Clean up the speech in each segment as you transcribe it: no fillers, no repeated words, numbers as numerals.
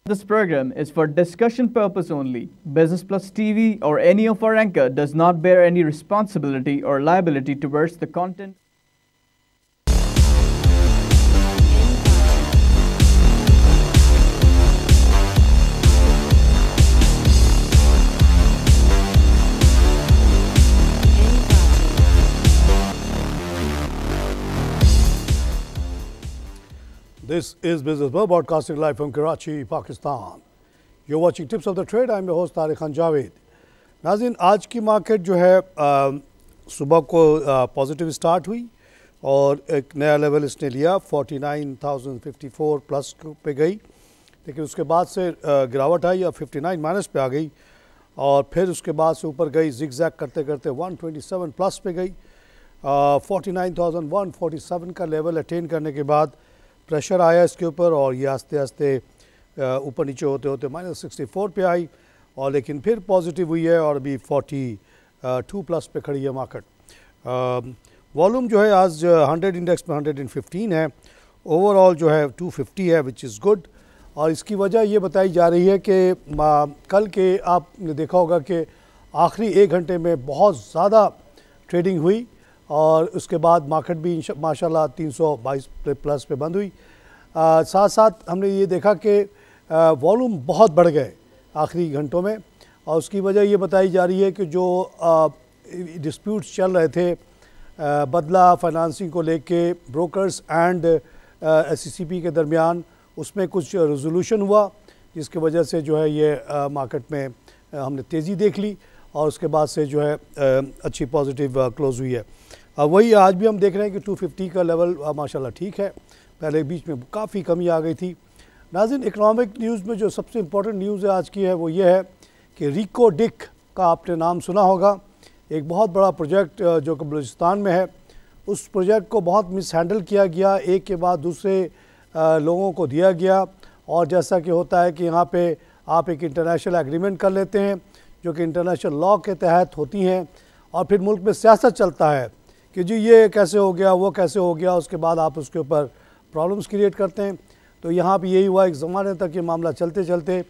This program is for discussion purpose only. Business Plus TV or any of our anchor does not bear any responsibility or liability towards the content. This is Business Buzz, broadcasting live from Karachi, Pakistan. You're watching Tips of the Trade. I'm your host Tariq Khan Javed. नाज़रीन, आज की market जो है सुबह को positive start हुई और एक नया लेवल इसने लिया 49,054 प्लस पे गई, लेकिन उसके बाद से गिरावट आई और 59 माइनस पे आ गई और फिर उसके बाद से ऊपर गई जिगजैग करते करते 127 प्लस पे गई। 49,147 का लेवल अटेन करने के बाद प्रेशर आया इसके ऊपर और ये आस्ते आस्ते ऊपर नीचे होते होते -64 पे आई और लेकिन फिर पॉजिटिव हुई है और अभी 42 प्लस पे खड़ी है मार्केट। वॉल्यूम जो है आज 100 इंडेक्स में 115 है, ओवरऑल जो है 250 है, विच इज़ गुड। और इसकी वजह ये बताई जा रही है कि कल के आपने देखा होगा कि आखिरी 1 घंटे में बहुत ज़्यादा ट्रेडिंग हुई और उसके बाद मार्केट भी माशाल्लाह 322 प्लस पे बंद हुई। साथ साथ हमने ये देखा कि वॉल्यूम बहुत बढ़ गए आखिरी घंटों में और उसकी वजह ये बताई जा रही है कि जो डिस्प्यूट्स चल रहे थे बदला फाइनेंसिंग को लेके ब्रोकर्स एंड एससीसीपी के दरमियान, उसमें कुछ रेजोल्यूशन हुआ जिसकी वजह से जो है ये मार्केट में हमने तेज़ी देख ली और उसके बाद से जो है अच्छी पॉजिटिव क्लोज़ हुई है। वही आज भी हम देख रहे हैं कि 250 का लेवल माशाल्लाह ठीक है, पहले बीच में काफ़ी कमी आ गई थी। नाज़रीन, इकनॉमिक न्यूज़ में जो सबसे इम्पोर्टेंट न्यूज़ है आज की है वो ये है कि रिको डिक का आपने नाम सुना होगा, एक बहुत बड़ा प्रोजेक्ट जो कि बलूचिस्तान में है। उस प्रोजेक्ट को बहुत मिसहैंडल किया गया, एक के बाद दूसरे लोगों को दिया गया और जैसा कि होता है कि यहाँ पे आप एक इंटरनेशनल एग्रीमेंट कर लेते हैं जो कि इंटरनेशनल लॉ के तहत होती हैं और फिर मुल्क में सियासत चलता है कि जी ये कैसे हो गया, वो कैसे हो गया, उसके बाद आप उसके ऊपर प्रॉब्लम्स क्रिएट करते हैं। तो यहाँ पे यही हुआ, एक ज़माने तक ये मामला चलते चलते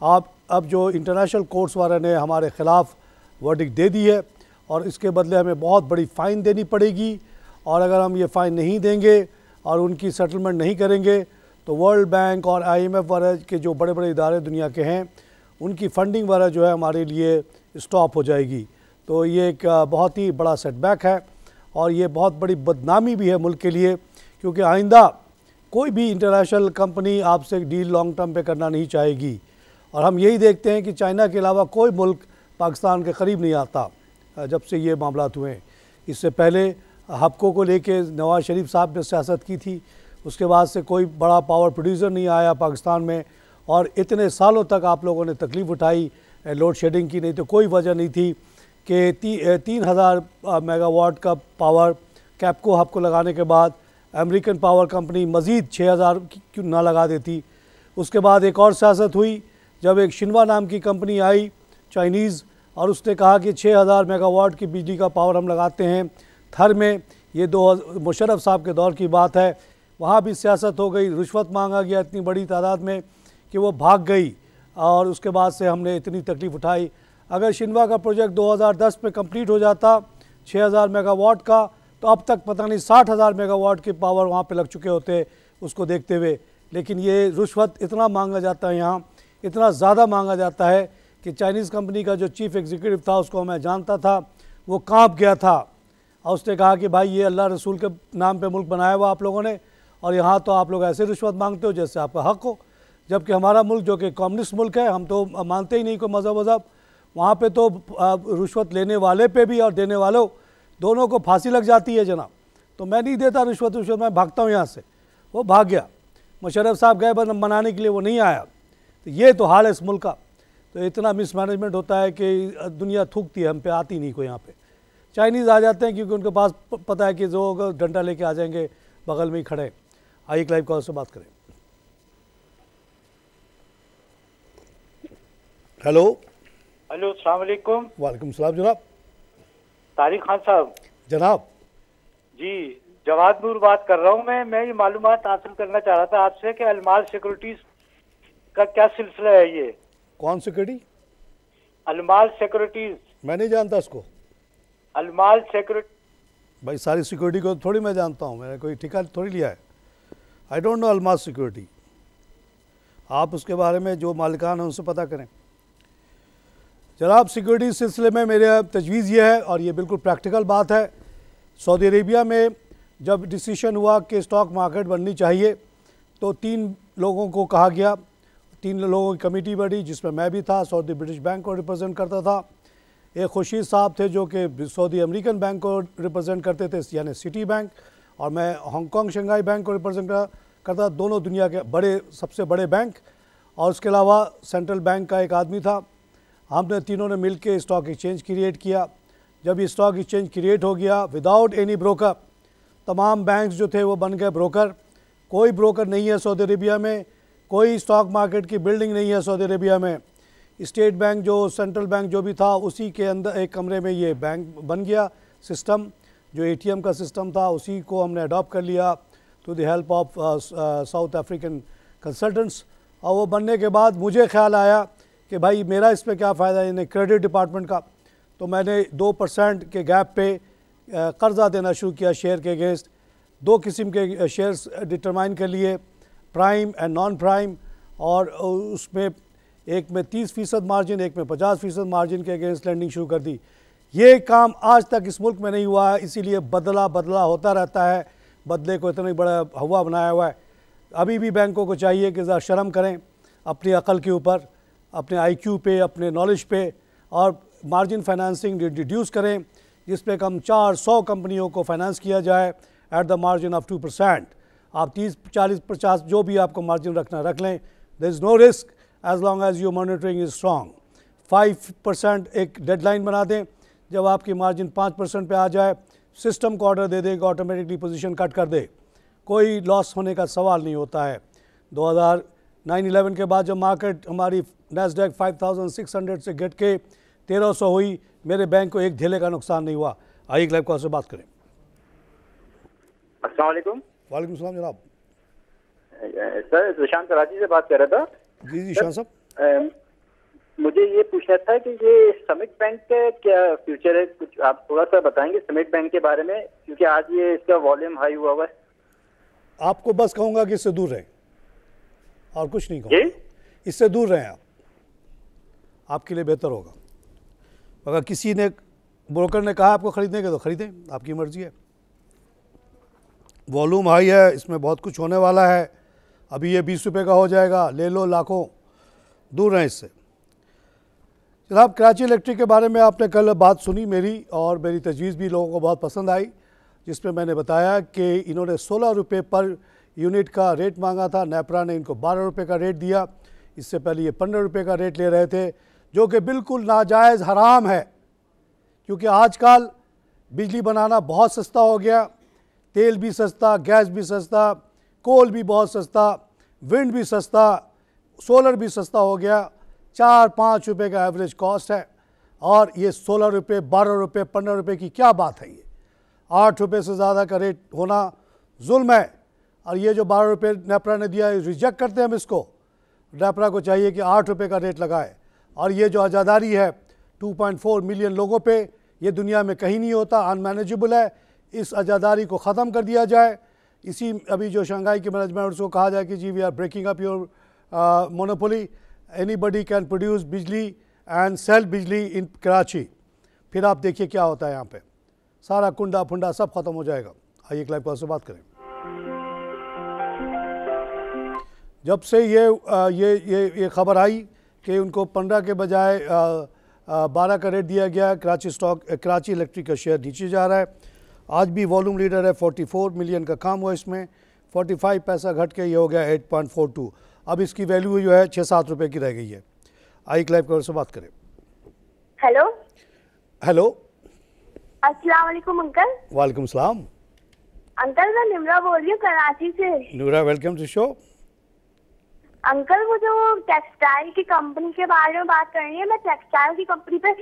आप अब जो इंटरनेशनल कोर्ट्स वाले ने हमारे ख़िलाफ़ वर्डिक्ट दे दी है और इसके बदले हमें बहुत बड़ी फ़ाइन देनी पड़ेगी और अगर हम ये फ़ाइन नहीं देंगे और उनकी सेटलमेंट नहीं करेंगे तो वर्ल्ड बैंक और IMF वगैरह के जो बड़े बड़े इदारे दुनिया के हैं उनकी फ़ंडिंग वगैरह जो है हमारे लिए स्टॉप हो जाएगी। तो ये एक बहुत ही बड़ा सेटबैक है और ये बहुत बड़ी बदनामी भी है मुल्क के लिए, क्योंकि आइंदा कोई भी इंटरनेशनल कंपनी आपसे डील लॉन्ग टर्म पे करना नहीं चाहेगी और हम यही देखते हैं कि चाइना के अलावा कोई मुल्क पाकिस्तान के करीब नहीं आता जब से ये मामलात हुए हैं। इससे पहले हबको को लेके नवाज़ शरीफ साहब ने सियासत की थी, उसके बाद से कोई बड़ा पावर प्रोड्यूसर नहीं आया पाकिस्तान में और इतने सालों तक आप लोगों ने तकलीफ़ उठाई लोड शेडिंग की, नहीं तो कोई वजह नहीं थी कि 3000 मेगावाट का पावर कैपको हब को लगाने के बाद अमेरिकन पावर कंपनी मज़ीद 6000 क्यों ना लगा देती। उसके बाद एक और सियासत हुई जब एक शिन्वा नाम की कंपनी आई चाइनीज़ और उसने कहा कि 6000 मेगावाट की बिजली का पावर हम लगाते हैं थर में। ये मुशर्रफ साहब के दौर की बात है, वहाँ भी सियासत हो गई, रिश्वत मांगा गया इतनी बड़ी तादाद में कि वो भाग गई और उसके बाद से हमने इतनी तकलीफ़ उठाई। अगर शिन्वा का प्रोजेक्ट 2010 में कंप्लीट हो जाता 6000 मेगावाट का तो अब तक पता नहीं 60,000 मेगावाट के पावर वहाँ पे लग चुके होते उसको देखते हुए। लेकिन ये रिश्वत इतना मांगा जाता है, यहाँ इतना ज़्यादा मांगा जाता है कि चाइनीज़ कंपनी का जो चीफ़ एग्जीक्यूटिव था उसको मैं जानता था, वो काँप गया था और उसने कहा कि भाई ये अल्लाह रसूल के नाम पे मुल्क बनाया हुआ आप लोगों ने और यहाँ तो आप लोग ऐसे रिश्वत मांगते हो जैसे आपका हक़ हो, जबकि हमारा मुल्क जो कि कम्युनिस्ट मुल्क है, हम तो मानते ही नहीं कोई मज़हब। वहाँ पे तो रिश्वत लेने वाले पे भी और देने वालों दोनों को फांसी लग जाती है जनाब। तो मैं नहीं देता रिश्वत, मैं भागता हूँ यहाँ से। वो भाग गया, मुशर्रफ साहब गए बस मनाने के लिए, वो नहीं आया। तो ये तो हाल है इस मुल्क का। तो इतना मिसमैनेजमेंट होता है कि दुनिया थूकती है, हम पे आती नहीं कोई। यहाँ पे चाइनीज़ आ जाते हैं क्योंकि उनके पास पता है कि जो डंडा लेके आ जाएंगे बगल में ही खड़े। आइए लाइव कॉल से बात करें। हेलो हेलो, अस्सलाम वालेकुम। वालेकुम सलाम जनाब। तारिक खान साहब। जनाब जी, जवाद नूर बात कर रहा हूँ मैं ये मालूमात हासिल करना चाह रहा था आपसे कि अलमाल सिक्योरिटीज का क्या सिलसिला है ये? कौन सिक्योरिटी? अलमाल सिक्योरिटीज। मैं नहीं जानता उसको। अलमाल सिक्योरिटी। भाई सारी सिक्योरिटी को थोड़ी मैं जानता हूँ, मैंने कोई ठेका थोड़ी लिया है। आई डोंट नो अलमाल सिक्योरिटी। आप उसके बारे में जो मालिकान हैं उनसे पता करें। जनाब, सिक्योरिटी सिलसिले में मेरा तजवीज़ ये है, और ये बिल्कुल प्रैक्टिकल बात है, सऊदी अरेबिया में जब डिसीशन हुआ कि स्टॉक मार्केट बननी चाहिए तो 3 लोगों को कहा गया, 3 लोगों की कमेटी बनी जिसमें मैं भी था, सऊदी ब्रिटिश बैंक को रिप्रेजेंट करता था। एक खुर्शीद साहब थे जो कि सऊदी अमेरिकन बैंक को रिप्रेजेंट करते थे, यानी सिटी बैंक, और मैं हांगकांग शंघाई बैंक को रिप्रेजेंट करता, दोनों दुनिया के बड़े सबसे बड़े बैंक। और उसके अलावा सेंट्रल बैंक का एक आदमी था। हमने तीनों ने मिलकर स्टॉक एक्सचेंज क्रिएट किया। जब ये स्टॉक एक्सचेंज क्रिएट हो गया विदाउट एनी ब्रोकर, तमाम बैंक्स जो थे वो बन गए ब्रोकर। कोई ब्रोकर नहीं है सऊदी अरेबिया में, कोई स्टॉक मार्केट की बिल्डिंग नहीं है सऊदी अरेबिया में। स्टेट बैंक जो सेंट्रल बैंक जो भी था उसी के अंदर एक कमरे में ये बैंक बन गया। सिस्टम जो ATM का सिस्टम था उसी को हमने अडॉप्ट कर लिया to the help of South African consultants. और वो बनने के बाद मुझे ख्याल आया कि भाई मेरा इसमें क्या फ़ायदा है, यानी क्रेडिट डिपार्टमेंट का। तो मैंने 2% के गैप पे कर्ज़ा देना शुरू किया शेयर के अगेंस्ट। 2 किस्म के शेयर्स डिटरमाइन कर लिए, प्राइम एंड नॉन प्राइम, और उसमें एक में 30% मार्जिन, एक में 50% मार्जिन के अगेंस्ट लैंडिंग शुरू कर दी। ये काम आज तक इस मुल्क में नहीं हुआ है, इसीलिए बदला होता रहता है। बदले को इतना बड़ा हवा बनाया हुआ है। अभी भी बैंकों को चाहिए कि ज़रा शर्म करें अपनी अकल के ऊपर, अपने IQ पे, अपने नॉलेज पे, और मार्जिन फाइनेंसिंग रिड्यूस करें जिस पे कम 400 कंपनियों को फाइनेंस किया जाए एट द मार्जिन ऑफ 2%। आप 30, 40, 50 जो भी आपको मार्जिन रखना रख लें, there is no risk as long as your monitoring is strong. 5% एक डेडलाइन बना दें, जब आपकी मार्जिन 5% पे आ जाए सिस्टम को ऑर्डर दे देगा, ऑटोमेटिकली पोजीशन कट कर दे, कोई लॉस होने का सवाल नहीं होता है। 2009-11 के बाद जब मार्केट हमारी नैस्डैक 5600 से गिर के 1300 हुई, मेरे बैंक को एक धेले का नुकसान नहीं हुआ। आइए लाइव कॉल से बात करें। अस्सलाम वालेकुम। वालेकुम सलाम जनाब। सर सुशांत कराची से बात कर रहा था। जी शान साहब, मुझे ये पूछना था कि ये समिट बैंक का क्या फ्यूचर है, कुछ आप थोड़ा सा बताएंगे समिट बैंक के बारे में, क्योंकि आज ये इसका वॉल्यूम हाई हुआ है। आपको बस कहूँगा कि इससे दूर रहें और कुछ नहीं कहूँगा, इससे दूर रहें आप, आपके लिए बेहतर होगा। अगर किसी ने ब्रोकर ने कहा आपको ख़रीदने के तो ख़रीदें, आपकी मर्ज़ी है। वॉल्यूम हाई है, इसमें बहुत कुछ होने वाला है। अभी ये 20 रुपये का हो जाएगा, ले लो लाखों, दूर रहें इससे। जनाब, कराची इलेक्ट्रिक के बारे में आपने कल बात सुनी मेरी, और मेरी तजवीज़ भी लोगों को बहुत पसंद आई, जिसमें मैंने बताया कि इन्होंने 16 रुपये पर यूनिट का रेट मांगा था, नेपरा ने इनको 12 रुपये का रेट दिया। इससे पहले ये 15 रुपये का रेट ले रहे थे, जो कि बिल्कुल नाजायज़ हराम है, क्योंकि आजकल बिजली बनाना बहुत सस्ता हो गया। तेल भी सस्ता, गैस भी सस्ता, कोल भी बहुत सस्ता, विंड भी सस्ता, सोलर भी सस्ता हो गया। 4-5 रुपये का एवरेज कॉस्ट है, और ये 16 रुपये, 12 रुपये, 15 रुपये की क्या बात है। ये 8 रुपये से ज़्यादा का रेट होना जुल्म है। और ये जो 12 रुपये नेपरा ने दिया है, रिजेक्ट करते हैं हम इसको। नेपरा को चाहिए कि 8 रुपये का रेट लगाए। और ये जो आज़ादारी है 2.4 मिलियन लोगों पे, ये दुनिया में कहीं नहीं होता, अनमैनेजेबल है। इस आज़ादारी को ख़त्म कर दिया जाए। इसी अभी जो शंघाई के मैनेजमेंट उसको कहा जाए कि जी we are breaking up your monopoly, anybody can produce बिजली एंड सेल बिजली इन कराची। फिर आप देखिए क्या होता है यहाँ पे, सारा कुंडा फुंडा सब खत्म हो जाएगा। आइए लाइव कॉल से बात करें। जब से ये खबर आई कि उनको 15 के बजाय 12 का रेट दिया गया, कराची इलेक्ट्रिक का शेयर नीचे जा रहा है। आज भी वॉल्यूम लीडर है, 44 मिलियन का काम हुआ इसमें, 45 पैसा घट के ये हो गया 8.42। अब इसकी वैल्यू जो है 6-7 रुपये की रह गई है। आई लाइव कॉल से बात करें। हेलो हेलो, अस्सलाम वालेकुम अंकल। वालेकुम सलाम। अंकल मैं निम्रा बोल रही हूँ कराची से। नूरा, वेलकम टू शो। अंकल मुझे वो टेक्सटाइल की कंपनी के बारे में बात करनी है। मैं टेक्सटाइल की कंपनी पे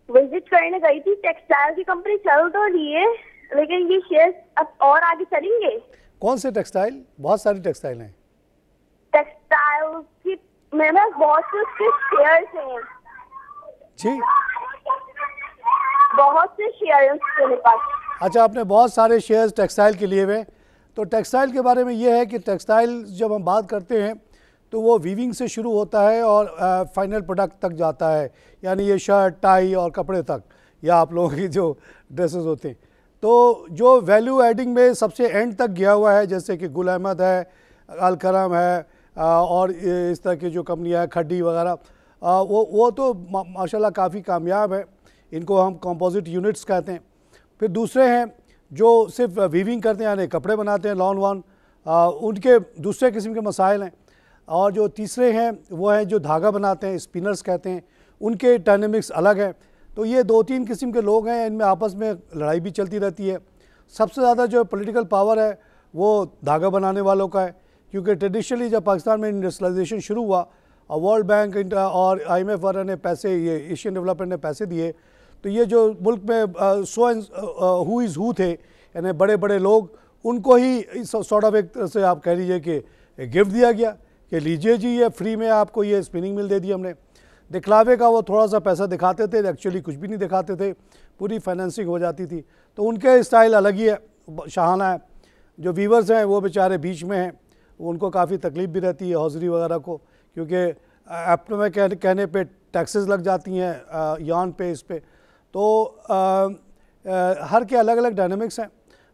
विजिट करने गई थी। टेक्सटाइल की कंपनी चल तो रही है, लेकिन ये शेयर अब और आगे चलेंगे। कौन से टेक्सटाइल? बहुत सारी टेक्सटाइल हैं। टेक्सटाइल की मेरे पास बहुत से उसके शेयर्स हैं, जी बहुत से शेयर्स मेरे पास। अच्छा, आपने बहुत सारे शेयर्स टेक्सटाइल के लिए हुए। तो टेक्सटाइल के बारे में ये है कि टेक्सटाइल जब हम बात करते हैं तो वो वीविंग से शुरू होता है और फाइनल प्रोडक्ट तक जाता है, यानी ये शर्ट, टाई और कपड़े तक, या आप लोगों की जो ड्रेसेस होते हैं। तो जो वैल्यू एडिंग में सबसे एंड तक गया हुआ है, जैसे कि गुल अहमद है, अलकरम है, और इस तरह की जो कंपनियाँ है, खड्डी वगैरह, वो तो माशाल्लाह काफ़ी कामयाब है। इनको हम कंपोजिट यूनिट्स कहते हैं। फिर दूसरे हैं जो सिर्फ वीविंग करते हैं, यानी कपड़े बनाते हैं, लॉन वन, उनके दूसरे किस्म के मसाइल हैं। और जो तीसरे हैं वो हैं जो धागा बनाते हैं, स्पिनर्स कहते हैं, उनके डायनेमिक्स अलग हैं। तो ये 2-3 किस्म के लोग हैं, इनमें आपस में लड़ाई भी चलती रहती है। सबसे ज़्यादा जो पॉलिटिकल पावर है वो धागा बनाने वालों का है, क्योंकि ट्रेडिशनली जब पाकिस्तान में इंडस्ट्रियलाइजेशन शुरू हुआ और वर्ल्ड बैंक और IMF वगैरह ने पैसे, ये एशियन डेवलपमेंट ने पैसे दिए, तो ये जो मुल्क में so and who is who थे, यानी बड़े बड़े लोग, उनको ही सॉर्ट ऑफ एक तरह से आप कह लीजिए कि गिफ्ट दिया गया कि लीजिए जी, ये फ्री में आपको ये स्पिनिंग मिल दे दी हमने। दिखलावे का वो थोड़ा सा पैसा दिखाते थे, एक्चुअली कुछ भी नहीं दिखाते थे, पूरी फाइनेंसिंग हो जाती थी। तो उनके स्टाइल अलग ही है, शाहाना है। जो वीवर्स हैं वो बेचारे बीच में हैं, उनको काफ़ी तकलीफ भी रहती है हौजरी वगैरह को, क्योंकि अपने में कहने पे टैक्सेस लग जाती हैं यान पे, इस पे। तो हर के अलग अलग डायनामिक्स हैं।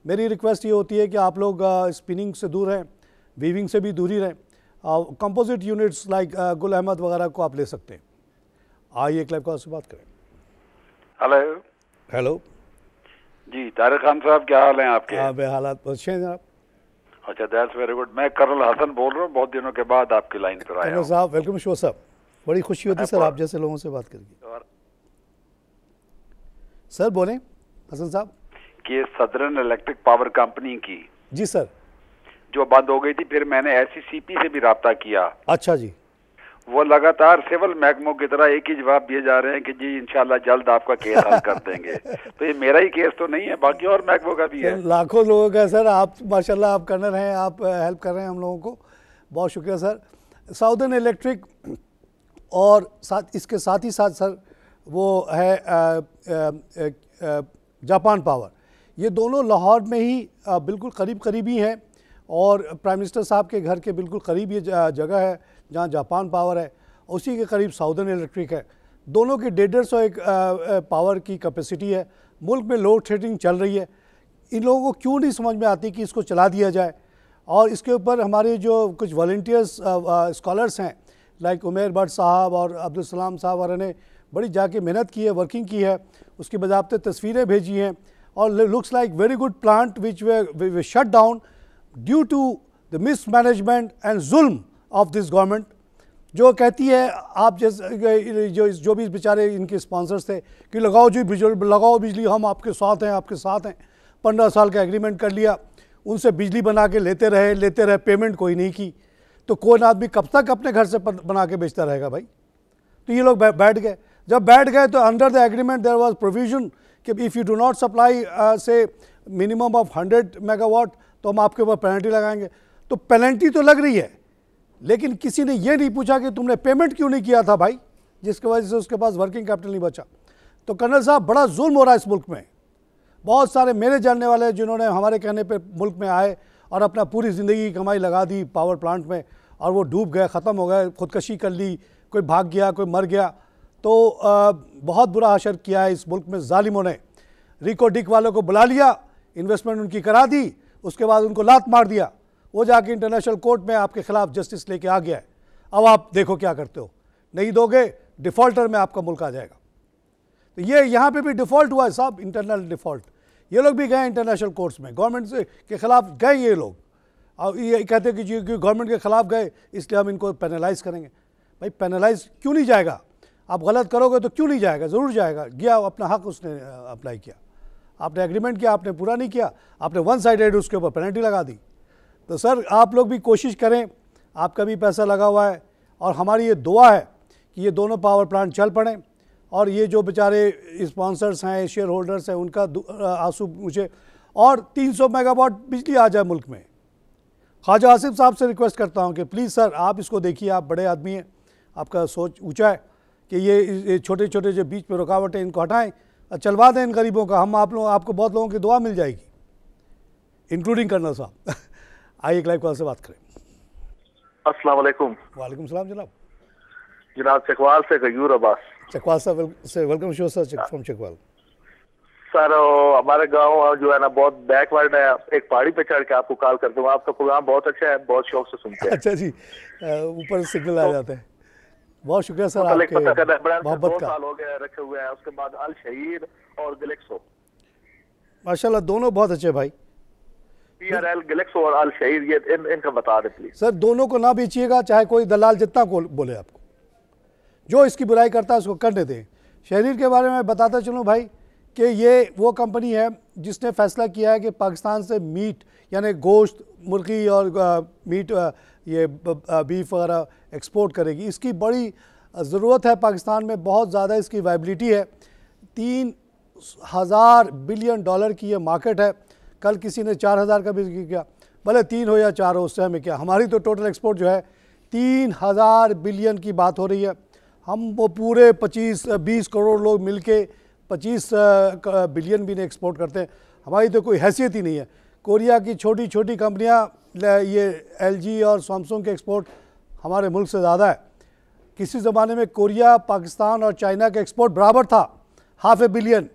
मेरी रिक्वेस्ट ये होती है कि आप लोग स्पिनिंग से दूर रहें, वीविंग से भी दूरी रहें। Composite units like Gul Ahmed वगैरह को आप ले सकते हैं। आइए क्लब कॉल से बात करें। हेलो। हेलो जी, तारिक खान साहब, क्या हाल हैं आपके? हाँ, हालात अच्छे हैं जनाब। अच्छा, दैट्स वेरी गुड। मैं कर्नल हसन बोल रहा हूँ, बहुत दिनों के बाद आपकी लाइन पर आया हूँ। साहब वेलकम शो साहब, बड़ी खुशी होती है सर आप जैसे लोगों से बात करके। सर बोलें हसन साहब। कि सदर्न इलेक्ट्रिक पावर कंपनी की, जी सर, जो बंद हो गई थी, फिर मैंने SCCP से भी राब्ता किया। अच्छा जी। वो लगातार सिविल महकमों की तरह एक ही जवाब दिए जा रहे हैं कि जी इंशाल्लाह जल्द आपका केस हल कर देंगे। तो ये मेरा ही केस तो नहीं है, बाकी और महकमों का भी है। लाखों लोगों का सर, आप माशाल्लाह आप कर्नल हैं, आप हेल्प कर रहे हैं हम लोगों को, बहुत शुक्रिया सर। साउदर्न इलेक्ट्रिक और इसके साथ ही साथ सर वो है जापान पावर, ये दोनों लाहौर में ही बिल्कुल करीब ही हैं, और प्राइम मिनिस्टर साहब के घर के बिल्कुल करीब ये जगह है जहाँ जापान पावर है, उसी के करीब साउदर्न इलेक्ट्रिक है। दोनों की 150 पावर की कैपेसिटी है। मुल्क में लोड शेडिंग चल रही है, इन लोगों को क्यों नहीं समझ में आती कि इसको चला दिया जाए। और इसके ऊपर हमारे जो कुछ वॉलंटियर्स स्कॉलर्स हैं लाइक उमेर भट्ट साहब और अब्दुल सलाम साहब वगैरह ने बड़ी जाके मेहनत की है, वर्किंग की है, उसकी बजाबते तस्वीरें भेजी हैं, और looks like very good plant which we shut down due to the mismanagement and जुल्म ऑफ दिस गवर्नमेंट, जो कहती है आप जैसे जो भी बेचारे इनके स्पॉन्सर्स थे कि लगाओ जी बिजली, हम आपके साथ हैं। 15 साल का एग्रीमेंट कर लिया, उनसे बिजली बना के लेते रहे, पेमेंट कोई नहीं की। तो कौन आदमी कब तक अपने घर से बना के बेचता रहेगा भाई। तो ये लोग बैठ गए। जब बैठ गए तो under the agreement there was provision कि if you do not supply से मिनिमम ऑफ 100 मेगावाट तो हम आपके ऊपर पेनल्टी लगाएंगे। तो पेनल्टी तो लग रही है, लेकिन किसी ने ये नहीं पूछा कि तुमने पेमेंट क्यों नहीं किया था भाई, जिसकी वजह से उसके पास वर्किंग कैपिटल नहीं बचा। तो कर्नल साहब, बड़ा जुल्म हो रहा है इस मुल्क में। बहुत सारे मेरे जानने वाले जिन्होंने हमारे कहने पे मुल्क में आए और अपना पूरी ज़िंदगी की कमाई लगा दी पावर प्लांट में, और वो डूब गए, ख़त्म हो गए, खुदकशी कर ली, कोई भाग गया, कोई मर गया। तो बहुत बुरा असर किया है इस मुल्क में जालिमों ने। रिको डिक वालों को बुला लिया, इन्वेस्टमेंट उनकी करा दी, उसके बाद उनको लात मार दिया, वो जाके इंटरनेशनल कोर्ट में आपके खिलाफ जस्टिस लेके आ गया है। अब आप देखो क्या करते हो, नहीं दोगे डिफ़ॉल्टर में आपका मुल्क आ जाएगा। तो ये यहाँ पे भी डिफ़ॉल्ट हुआ है साहब, इंटरनल डिफ़ॉल्ट। ये लोग भी गए इंटरनेशनल कोर्ट्स में, गवर्नमेंट से के ख़िलाफ़ गए ये लोग, और ये कहते हैं कि जी गवर्नमेंट के ख़िलाफ़ गए इसलिए हम इनको पेनलाइज़ करेंगे। भाई पेनलाइज क्यों नहीं जाएगा? आप गलत करोगे तो क्यों नहीं जाएगा? ज़रूर जाएगा। गया, अपना हक उसने अप्लाई किया, आपने एग्रीमेंट किया, आपने पूरा नहीं किया, आपने वन साइडेड उसके ऊपर पेनल्टी लगा दी। तो सर आप लोग भी कोशिश करें, आपका भी पैसा लगा हुआ है, और हमारी ये दुआ है कि ये दोनों पावर प्लांट चल पड़ें, और ये जो बेचारे स्पॉन्सर्स हैं, शेयर होल्डर्स हैं, उनका आंसू पूछे, और 300 मेगावाट बिजली आ जाए मुल्क में। ख्वाजा आसिफ साहब से रिक्वेस्ट करता हूँ कि प्लीज़ सर आप इसको देखिए, आप बड़े आदमी हैं, आपका सोच ऊंचा है कि ये छोटे छोटे जो बीच में रुकावट है इनको हटाएं और चलवा दें इन गरीबों का। हम आपको बहुत लोगों की दुआ मिल जाएगी, इंक्लूडिंग कर्नल साहब। आइए एक लाइव कॉल से बात करें। अस्सलाम वालेकुम। वालेकुम सलाम जनाब। जनाब चकवाल से गयूर अब्बास। चकवाल साहब से welcome show sir, from Chakwal. Sir हमारे गांव जो है ना बहुत बैकवर्ड है, एक पहाड़ी पे चढ़ के आपको कॉल करता हूँ। आपका प्रोग्राम बहुत अच्छा है, बहुत शौक से सुनते हैं। अच्छा जी, ऊपर सिग्नल आ जाता है। बहुत शुक्रिया सर आपके मोहब्बत का। 2 साल हो गए रखे हुए हैं। उसके बाद अल शहीर और गैलेक्सो, माशाल्लाह दोनों बहुत अच्छे भाई। PRL गैलेक्सो और अल शहीर, ये इनका बता दें प्लीज सर। दोनों को ना बेचिएगा, चाहे कोई दलाल जितना को बोले आपको। जो इसकी बुराई करता है उसको करने दें। शहरीर के बारे में बताता चलूँ भाई कि ये वो कंपनी है जिसने फैसला किया है कि पाकिस्तान से मीट यानी गोश्त, मुर्गी और मीट, ये बीफ वगैरह एक्सपोर्ट करेगी। इसकी बड़ी ज़रूरत है पाकिस्तान में, बहुत ज़्यादा इसकी वाइबिलिटी है। 3000 बिलियन डॉलर की ये मार्केट है। कल किसी ने 4000 का भी जिक्र किया, भले 3 हो या 4 हो, उससे हमें क्या। हमारी तो टोटल एक्सपोर्ट जो है 3000 बिलियन की बात हो रही है। हम वो पूरे 20 करोड़ लोग मिलके 25 बिलियन भी नहीं एक्सपोर्ट करते हैं। हमारी तो कोई हैसियत ही नहीं है। कोरिया की छोटी छोटी कंपनियां, ये LG और सैमसंग के एक्सपोर्ट हमारे मुल्क से ज़्यादा है। किसी ज़माने में कोरिया, पाकिस्तान और चाइना के एक्सपोर्ट बराबर था, 500 बिलियन।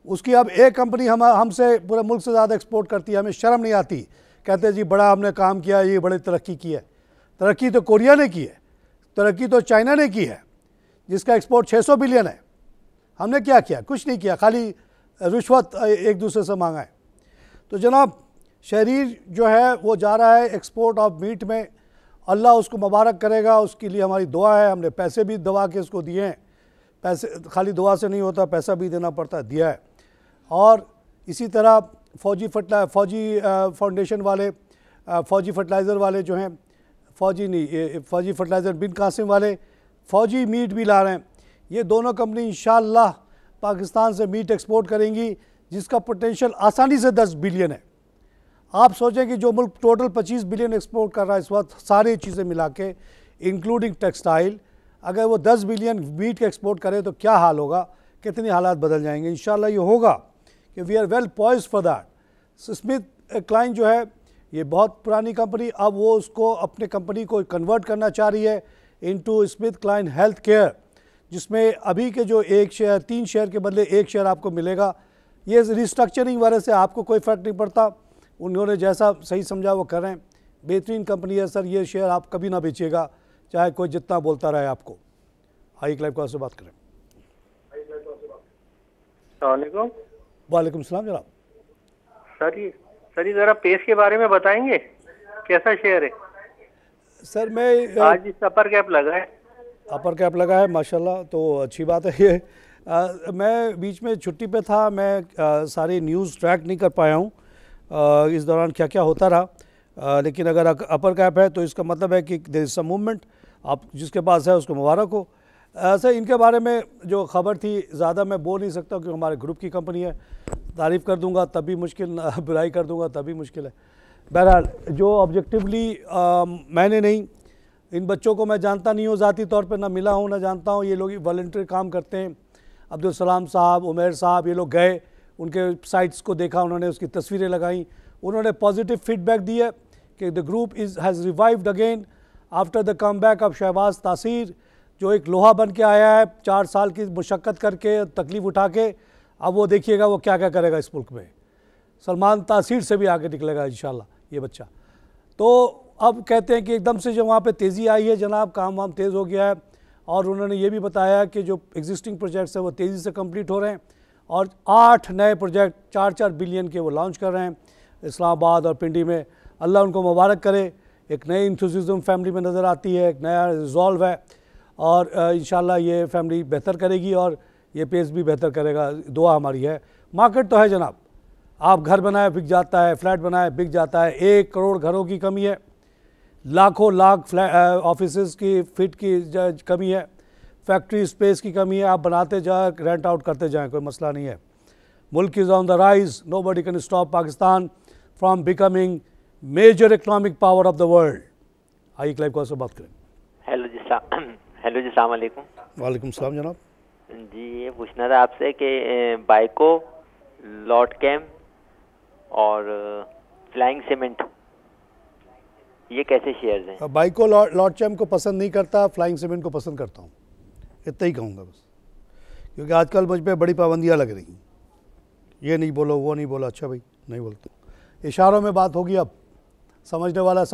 उसकी अब एक कंपनी हमसे पूरे मुल्क से ज़्यादा एक्सपोर्ट करती है। हमें शर्म नहीं आती, कहते हैं जी बड़ा हमने काम किया, ये बड़ी तरक्की की है। तरक्की तो कोरिया ने की है, तरक्की तो चाइना ने की है जिसका एक्सपोर्ट 600 बिलियन है। हमने क्या किया? कुछ नहीं किया, खाली रिश्वत एक दूसरे से मांगा है। तो जनाब शहरीर जो है वो जा रहा है एक्सपोर्ट ऑफ मीट में। अल्लाह उसको मुबारक करेगा, उसके लिए हमारी दुआ है। हमने पैसे भी दबा के उसको दिए हैं। पैसे खाली दुआ से नहीं होता, पैसा भी देना पड़ता है, दिया है। और इसी तरह फौजी फाउंडेशन वाले, फौजी फर्टिलाइज़र वाले जो हैं, फौजी फर्टिलाइज़र बिन कासिम वाले फौजी मीट भी ला रहे हैं। ये दोनों कंपनी इंशाअल्लाह पाकिस्तान से मीट एक्सपोर्ट करेंगी जिसका पोटेंशियल आसानी से 10 बिलियन है। आप सोचें कि जो मुल्क टोटल 25 बिलियन एक्सपोर्ट कर रहा है इस वक्त, सारी चीज़ें मिला के इंक्लूडिंग टेक्सटाइल, अगर वो 10 बिलियन मीट के एक्सपोर्ट करे तो क्या हाल होगा, कितनी हालात बदल जाएंगे। इंशाअल्लाह ये होगा कि we are well poised for that. Smith Kline जो है ये बहुत पुरानी कंपनी, अब वो उसको अपने कंपनी को कन्वर्ट करना चाह रही है into Smith Kline health care, जिसमें अभी के जो 1 शेयर 3 शेयर के बदले 1 शेयर आपको मिलेगा। ये रिस्ट्रक्चरिंग वजह से आपको कोई फ़र्क नहीं पड़ता, उन्होंने जैसा सही समझा वो कर रहे हैं। बेहतरीन कंपनी है सर, ये शेयर आप कभी ना बेचिएगा चाहे कोई जितना बोलता रहे आपको। हाई क्लाइव कॉल से बात करें। वालेकुम सलाम जनाब। सर ये ज़रा पेस के बारे में बताएंगे, कैसा शेयर है? सर मैं आज इस अपर कैप लगा है। अपर कैप लगा है माशाल्लाह, तो अच्छी बात है ये। मैं बीच में छुट्टी पे था, मैं सारी न्यूज़ ट्रैक नहीं कर पाया हूँ इस दौरान क्या क्या होता रहा। लेकिन अगर अपर कैप है तो इसका मतलब है कि देयर इज सम मूवमेंट। आप जिसके पास है उसको मुबारक हो। सर इनके बारे में जो खबर थी ज़्यादा मैं बोल नहीं सकता क्योंकि हमारे ग्रुप की कंपनी है। तारीफ़ कर दूंगा तब भी मुश्किल, बुराई कर दूंगा तब भी मुश्किल है। बहरहाल जो ऑब्जेक्टिवली मैंने नहीं, इन बच्चों को मैं जानता नहीं हूँ ज़ाती तौर पे, ना मिला हूँ ना जानता हूँ। ये लोग वॉलंटियर काम करते हैं। अब्दुल सलाम साहब, उमेर साहब, ये लोग गए, उनके साइट्स को देखा, उन्होंने उसकी तस्वीरें लगाई, उन्होंने पॉजिटिव फीडबैक दी है कि the group has revived again after the comeback of Shahbaz Taseer, जो एक लोहा बन के आया है 4 साल की मुशक्क़त करके, तकलीफ़ उठा के। अब वो देखिएगा वो क्या क्या करेगा इस मुल्क में। सलमान तासीर से भी आगे निकलेगा इंशाल्लाह ये बच्चा। तो अब कहते हैं कि एकदम से जो वहाँ पे तेज़ी आई है जनाब, काम वाम तेज़ हो गया है। और उन्होंने ये भी बताया कि जो एग्जिस्टिंग प्रोजेक्ट्स हैं वो तेज़ी से कंप्लीट हो रहे हैं और 8 नए प्रोजेक्ट 4-4 बिलियन के वो लॉन्च कर रहे हैं इस्लामाबाद और पिंडी में। अल्लाह उनको मुबारक करे। एक नई इंथुसिज्म फैमिली में नज़र आती है, एक नया रिजॉल्व है और इंशाल्लाह ये फैमिली बेहतर करेगी और ये पेस भी बेहतर करेगा, दुआ हमारी है। मार्केट तो है जनाब, आप घर बनाए बिक जाता है, फ्लैट बनाए बिक जाता है। 1 करोड़ घरों की कमी है, लाखों लाख ऑफिसेज़ की फिट की कमी है, फैक्ट्री स्पेस की कमी है। आप बनाते जाए, रेंट आउट करते जाएँ, कोई मसला नहीं है। मुल्क is on the rise, nobody can stop Pakistan from becoming major economic power of the world. आइए क्लाइव कॉल से बात करें। हेलो जी, सलाम वालेकुम। वालेकुम सलाम जनाब। जी ये पूछना था आपसे कि बाइको, लॉट कैम और फ्लाइंग सीमेंट ये कैसे शेयर्स हैं? बाइको लॉट चैम को पसंद नहीं करता, फ्लाइंग सीमेंट को पसंद करता हूँ, इतना ही कहूँगा बस। क्योंकि आजकल मुझ पर बड़ी पाबंदियाँ लग रही हैं, ये नहीं बोलो वो नहीं बोलो। अच्छा भाई नहीं बोलते, इशारों में बात होगी। अब समझने वाला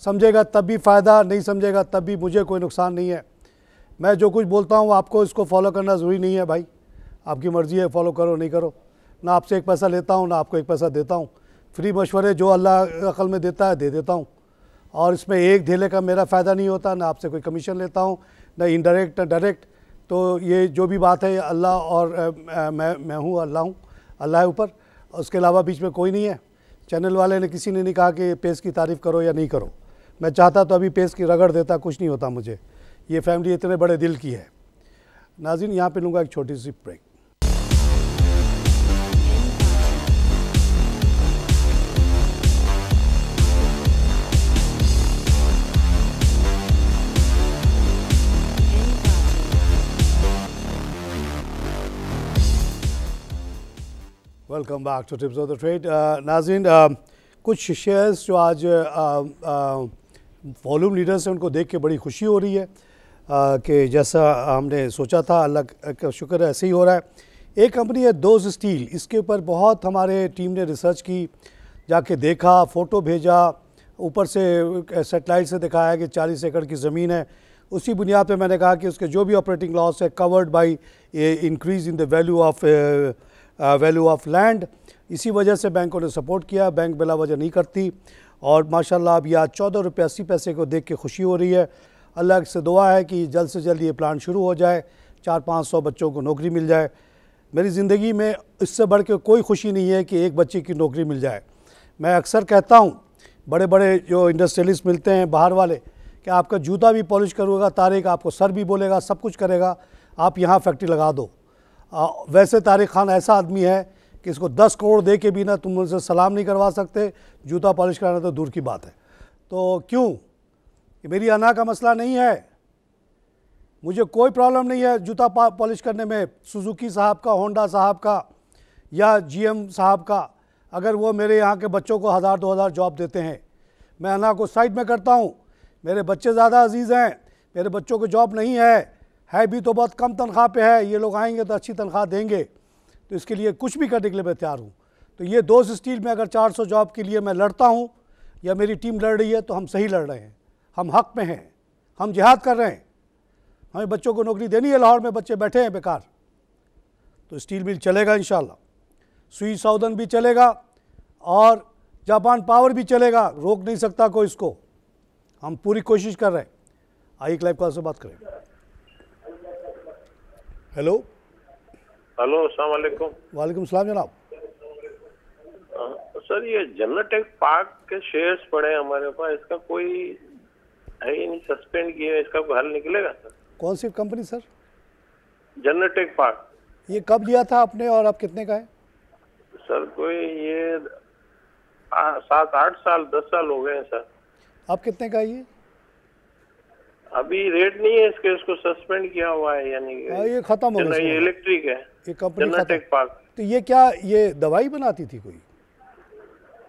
समझेगा तब भी फ़ायदा, नहीं समझेगा तब भी मुझे कोई नुकसान नहीं है। मैं जो कुछ बोलता हूँ आपको इसको फॉलो करना ज़रूरी नहीं है भाई, आपकी मर्ज़ी है, फॉलो करो नहीं करो। ना आपसे एक पैसा लेता हूँ ना आपको एक पैसा देता हूँ, फ्री मशवरे जो अल्लाह अक़ल में देता है दे देता हूँ। और इसमें एक धेले का मेरा फ़ायदा नहीं होता, ना आपसे कोई कमीशन लेता हूँ, ना इनडायरेक्ट ना डायरेक्ट। तो ये जो भी बात है अल्लाह और मैं हूँ, अल्लाह है ऊपर, उसके अलावा बीच में कोई नहीं है। चैनल वाले ने किसी ने नहीं कहा कि पेस की तारीफ़ करो या नहीं करो। मैं चाहता तो अभी पेस की रगड़ देता, कुछ नहीं होता मुझे। ये फैमिली इतने बड़े दिल की है। नाज़रीन यहाँ पे लूँगा एक छोटी सी break. Welcome back to tips of the trade. नाज़रीन कुछ शेयर्स जो आज वॉल्यूम लीडर्स हैं उनको देख के बड़ी खुशी हो रही है कि जैसा हमने सोचा था, अल्लाह का शुक्र है ऐसे ही हो रहा है। एक कंपनी है दोज स्टील, इसके ऊपर बहुत हमारे टीम ने रिसर्च की, जाके देखा, फ़ोटो भेजा, ऊपर से सेटेलाइट से दिखाया कि 40 एकड़ की ज़मीन है। उसी बुनियाद पे मैंने कहा कि उसके जो भी ऑपरेटिंग लॉस है covered by increase in the value of land. इसी वजह से बैंकों ने सपोर्ट किया, बैंक बिला वजह नहीं करती। और माशाल्लाह अब आज 14 रुपये 80 पैसे को देख के खुशी हो रही है। अल्लाह से दुआ है कि जल्द से जल्द ये प्लान शुरू हो जाए, 400-500 बच्चों को नौकरी मिल जाए। मेरी ज़िंदगी में इससे बढ़ के कोई खुशी नहीं है कि एक बच्चे की नौकरी मिल जाए। मैं अक्सर कहता हूँ, बड़े बड़े जो इंडस्ट्रियलिस्ट मिलते हैं बाहर वाले, कि आपका जूता भी पॉलिश करूँगा तारिक, आपको सर भी बोलेगा, सब कुछ करेगा, आप यहाँ फैक्ट्री लगा दो। वैसे तारिक खान ऐसा आदमी है कि इसको 10 करोड़ दे के भी ना तुम उनसे सलाम नहीं करवा सकते, जूता पॉलिश कराना तो दूर की बात है। तो क्यों? ये मेरी अना का मसला नहीं है, मुझे कोई प्रॉब्लम नहीं है जूता पॉलिश करने में सुजुकी साहब का, होंडा साहब का या GM साहब का। अगर वो मेरे यहाँ के बच्चों को 1000-2000 जॉब देते हैं, मैं अना को साइड में करता हूँ। मेरे बच्चे ज़्यादा अजीज़ हैं, मेरे बच्चों को जॉब नहीं है भी तो बहुत कम तनख्वाह पे है। ये लोग आएंगे तो अच्छी तनख्वाह देंगे, तो इसके लिए कुछ भी करने के लिए मैं तैयार हूँ। तो ये दोस्त स्टील में अगर 400 जॉब के लिए मैं लड़ता हूँ या मेरी टीम लड़ रही है तो हम सही लड़ रहे हैं, हम हक़ में हैं, हम जिहाद कर रहे हैं। हमें बच्चों को नौकरी देनी है, लाहौर में बच्चे बैठे हैं बेकार। तो स्टील मिल चलेगा इंशाल्लाह, सुई साउदर्न भी चलेगा और जापान पावर भी चलेगा, रोक नहीं सकता कोई इसको। हम पूरी कोशिश कर रहे हैं। आइए लाइव कॉल से बात करें। हेलो अस्सलाम वालेकुम। वालेकुम सलाम जनाब। सर ये जनरटेक पार्क के शेयर्स पड़े हमारे पास, इसका कोई है ही नहीं, सस्पेंड किए, इसका कोई हल निकलेगा सर? कौन सी कंपनी सर? जनरटेक पार्क। ये कब लिया था आपने और अब कितने का है? सर कोई ये 7-8 साल 10 साल हो गए हैं सर। अब कितने का है ये? अभी रेट नहीं है इसके, इसको सस्पेंड किया हुआ है, यानी ये खत्म हो गया। ये इलेक्ट्रिक है, ये कंपनी जनरटेक पार्क। तो ये क्या ये दवाई बनाती थी कोई